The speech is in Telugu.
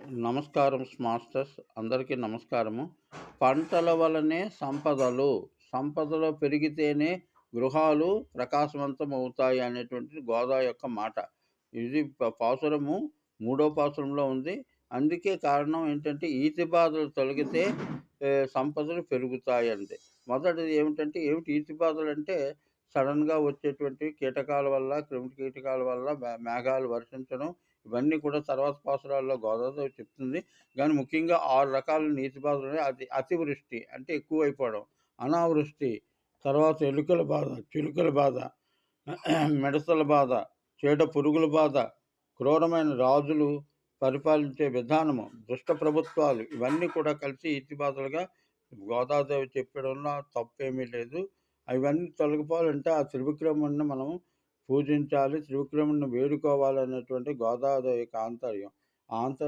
నమస్కారం మాస్టర్స్ అందరికీ నమస్కారము. పంటల వలనే సంపదలు, సంపదలు పెరిగితేనే గృహాలు ప్రకాశవంతమవుతాయి అనేటువంటిది గోదా యొక్క మాట. ఇది పాసురము మూడో పాసురంలో ఉంది. అందుకే కారణం ఏంటంటే ఈతి బాధలు తొలగితే సంపదలు పెరుగుతాయి అంది. మొదటిది ఏమిటంటే ఏమిటి ఈతి బాధలంటే సడన్‌గా వచ్చేటువంటి కీటకాల వల్ల, క్రిమికీటకాల వల్ల మేఘాలు వర్షించడం ఇవన్నీ కూడా తర్వాత పాసురాల్లో గోదావరి చెప్తుంది. గానీ ముఖ్యంగా 6 రకాల నీటి బాధలున్నాయి. అతివృష్టి అంటే ఎక్కువైపోవడం, అనావృష్టి, తర్వాత ఎలుకల బాధ, చిలుకల బాధ, మిడతల బాధ, చీడ పురుగుల బాధ, క్రూరమైన రాజులు పరిపాలించే విధానము, దుష్ట ప్రభుత్వాలు ఇవన్నీ కూడా కలిసి ఈతి బాధలుగా గోదాదేవి చెప్పడంలో తప్పేమీ లేదు. అవన్నీ తొలగిపోవాలంటే ఆ త్రివిక్రముడిని మనం పూజించాలి, త్రివిక్రముడిని వేడుకోవాలనేటువంటి గోదాదేవి యొక్క ఆంతర్యం. ఆ ఆంతర్యం